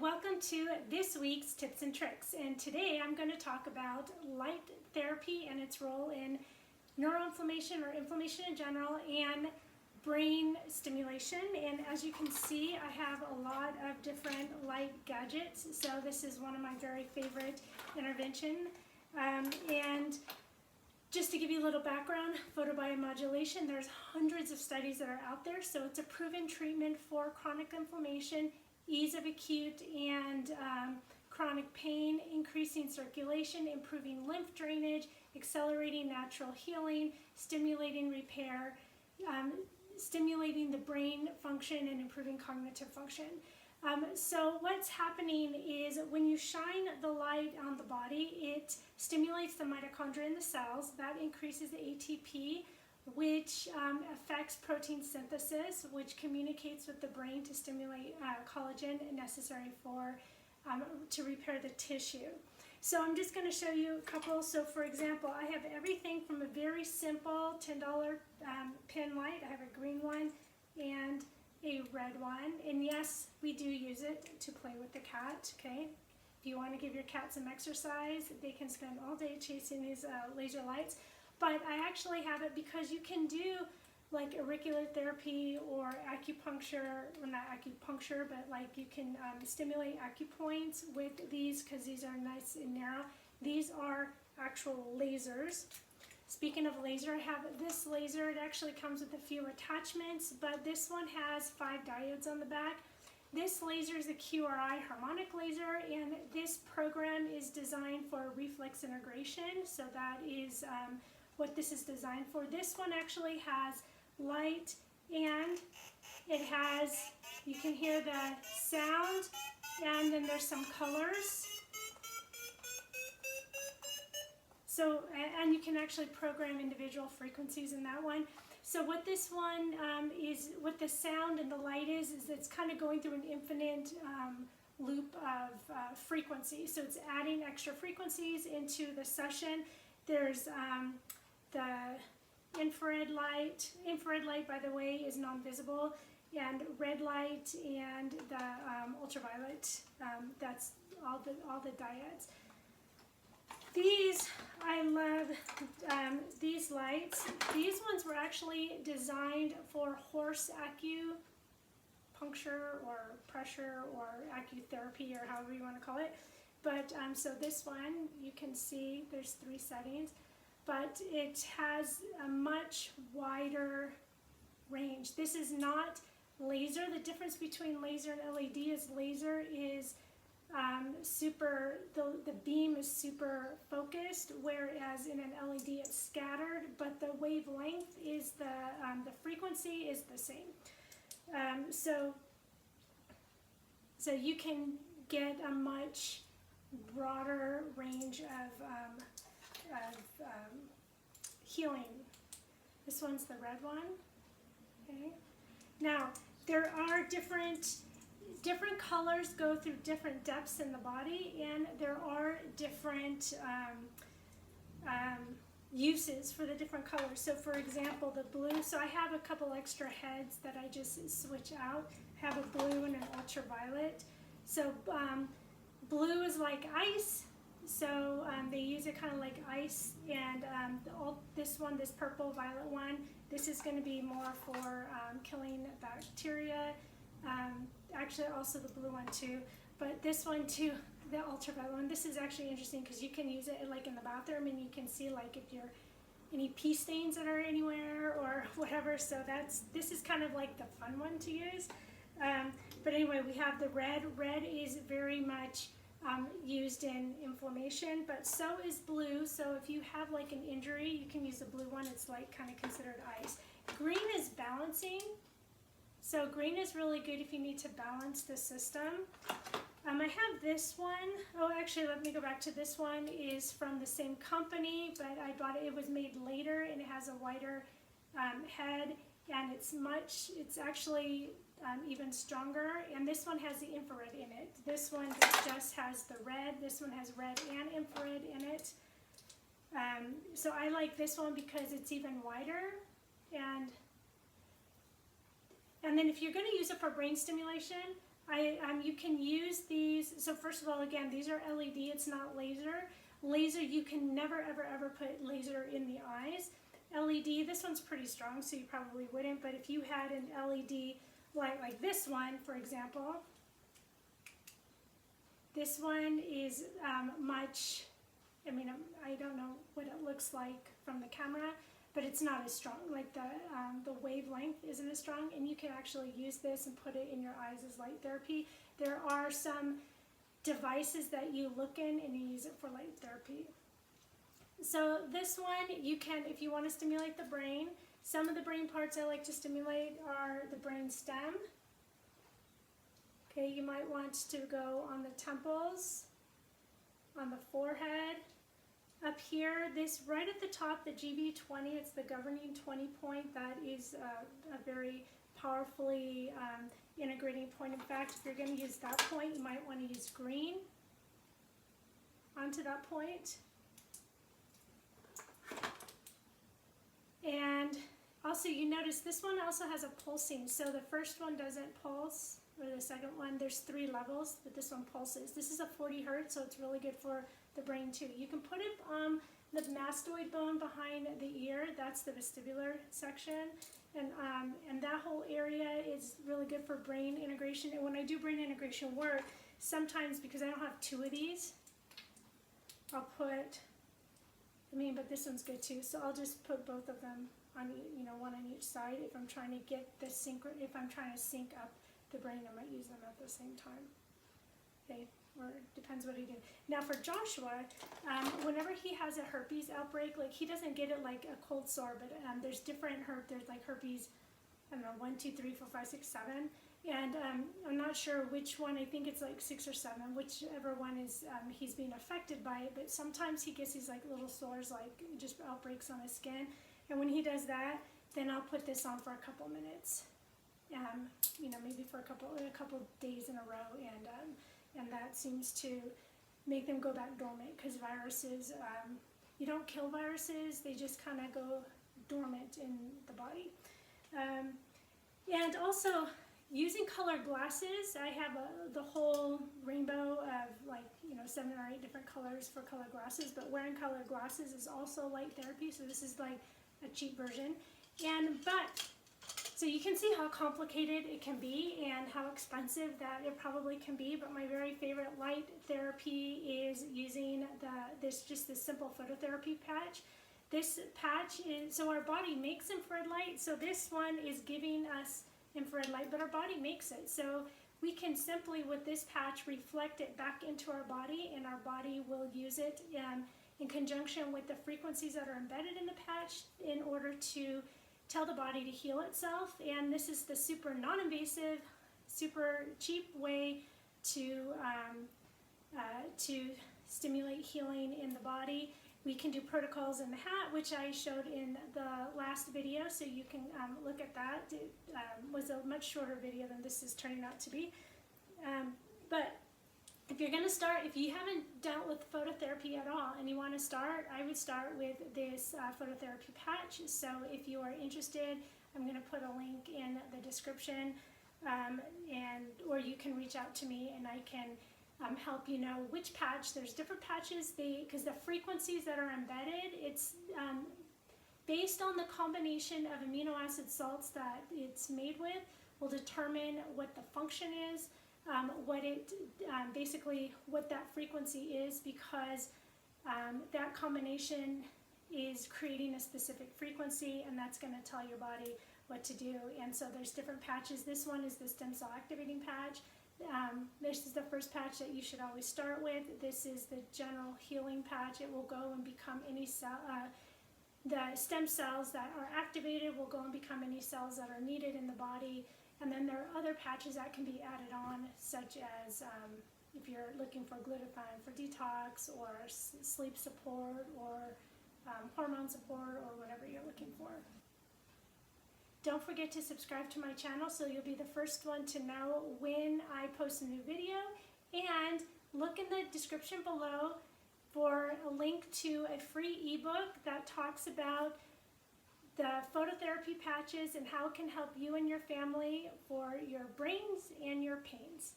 welcome to this week's Tips and Tricks. And today I'm going to talk about light therapy and its role in neuroinflammation or inflammation in general and brain stimulation. And as you can see, I have a lot of different light gadgets. So this is one of my very favorite interventions. And just to give you a little background, photobiomodulation, there's hundreds of studies that are out there. So it's a proven treatment for chronic inflammation, ease of acute and chronic pain, increasing circulation, improving lymph drainage, accelerating natural healing, stimulating repair, stimulating the brain function, and improving cognitive function. So what's happening is when you shine the light on the body, it stimulates the mitochondria in the cells. That increases the ATP, which affects protein synthesis, which communicates with the brain to stimulate collagen necessary for to repair the tissue. So I'm just going to show you a couple. So for example, I have everything from a very simple $10 pin light. I have a green one and a red one, and yes, we do use it to play with the cat. Okay, if you want to give your cat some exercise, they can spend all day chasing these laser lights. But I actually have it because you can do like auricular therapy or acupuncture, well not acupuncture, but like you can stimulate acupoints with these because these are nice and narrow. These are actual lasers. Speaking of laser, I have this laser. It actually comes with a few attachments, but this one has 5 diodes on the back. This laser is a QRI harmonic laser, and this program is designed for reflex integration. So that is what this is designed for. This one actually has light, and it has, you can hear the sound, and then there's some colors. So, and you can actually program individual frequencies in that one. So what this one is, what the sound and the light is it's kind of going through an infinite loop of frequencies. So it's adding extra frequencies into the session. There's the infrared light. Infrared light, by the way, is non-visible, and red light and the ultraviolet. That's all the diodes. These, I love these lights. These ones were actually designed for horse acupuncture or pressure or acutherapy or however you want to call it. But so this one, you can see there's 3 settings, but it has a much wider range. This is not laser. The difference between laser and LED is laser is the beam is super focused, whereas in an LED it's scattered, but the wavelength is the frequency is the same. So you can get a much broader range of healing. This one's the red one. Okay. Now there are different colors go through different depths in the body, and there are different uses for the different colors. So for example, the blue, so I have a couple extra heads that I just switch out. I have a blue and an ultraviolet. So blue is like ice, so they use it kind of like ice, and this purple violet one, this is going to be more for killing bacteria. Actually also the blue one too, but this one too, the ultraviolet one, this is actually interesting because you can use it like in the bathroom, and you can see like if you're any pee stains that are anywhere or whatever. So this is kind of like the fun one to use. But anyway, we have the red. Red is very much used in inflammation, but so is blue. So if you have like an injury, you can use the blue one. It's like kind of considered ice. Green is balancing. So green is really good if you need to balance the system. I have this one. Oh, actually, let me go back to this one. Is from the same company, but I bought it. It was made later, and it has a wider head, and it's actually even stronger. And this one has the infrared in it. This one just has the red. This one has red and infrared in it. So I like this one because it's even wider, and then if you're going to use it for brain stimulation, you can use these so first of all, again, these are LED, it's not laser. Laser, you can never, ever, ever put laser in the eyes. LED, this one's pretty strong, so you probably wouldn't, but if you had an LED light like this one, for example, this one is much, I mean, I don't know what it looks like from the camera, but it's not as strong. Like the wavelength isn't as strong, and you can actually use this and put it in your eyes as light therapy. There are some devices that you look in and you use it for light therapy. So this one, you can, if you want to stimulate the brain, some of the brain parts I like to stimulate are the brain stem. Okay, you might want to go on the temples, on the forehead, up here, this right at the top, the GB20, it's the governing 20 point. That is a very powerfully integrating point. In fact, if you're going to use that point, you might want to use green onto that point. And also you notice this one also has a pulsing. So the first one doesn't pulse, or the second one, there's 3 levels, but this one pulses. This is a 40 hertz, so it's really good for the brain too. You can put it on the mastoid bone behind the ear, that's the vestibular section, and that whole area is really good for brain integration. And when I do brain integration work, sometimes because I don't have 2 of these, I'll put, but this one's good too, so I'll just put both of them on, one on each side. If I'm trying to get the if I'm trying to sync up the brain, I might use them at the same time. Okay, or it depends what he did. Now for Joshua, whenever he has a herpes outbreak, like he doesn't get it like a cold sore, but there's different there's like herpes, I don't know, 1, 2, 3, 4, 5, 6, 7. And I'm not sure which one, I think it's like 6 or 7, whichever one is he's being affected by it, but sometimes he gets these like little sores, like just outbreaks on his skin. And when he does that, then I'll put this on for a couple minutes, maybe for a couple days in a row, and that seems to make them go back dormant, because viruses, you don't kill viruses, they just kind of go dormant in the body. And also, using colored glasses, I have the whole rainbow of 7 or 8 different colors for colored glasses, but wearing colored glasses is also light therapy, so this is like a cheap version. So you can see how complicated it can be and how expensive that it probably can be, but my very favorite light therapy is using this simple phototherapy patch. This patch is, so our body makes infrared light, so this one is giving us infrared light, but our body makes it. So we can simply, with this patch, reflect it back into our body, and our body will use it in conjunction with the frequencies that are embedded in the patch in order to tell the body to heal itself. And this is the super non-invasive, super cheap way to stimulate healing in the body. We can do protocols in the hat, which I showed in the last video, so you can look at that. It was a much shorter video than this is turning out to be. But if you're going to start, if you haven't dealt with phototherapy at all and you want to start, I would start with this phototherapy patch. So if you are interested, I'm going to put a link in the description, or you can reach out to me and I can help you know which patch. There's different patches, because the frequencies that are embedded, it's based on the combination of amino acid salts that it's made with, will determine what the function is, basically what that frequency is, because that combination is creating a specific frequency, and that's going to tell your body what to do. And so there's different patches. This one is the stem cell activating patch. This is the first patch that you should always start with. This is the general healing patch. It will go and become any cell, the stem cells that are activated will go and become any cells that are needed in the body. And then there are other patches that can be added on, such as if you're looking for glutathione for detox, or sleep support, or hormone support, or whatever you're looking for. Don't forget to subscribe to my channel so you'll be the first one to know when I post a new video, and look in the description below for a link to a free ebook that talks about the phototherapy patches and how it can help you and your family for your brains and your pains.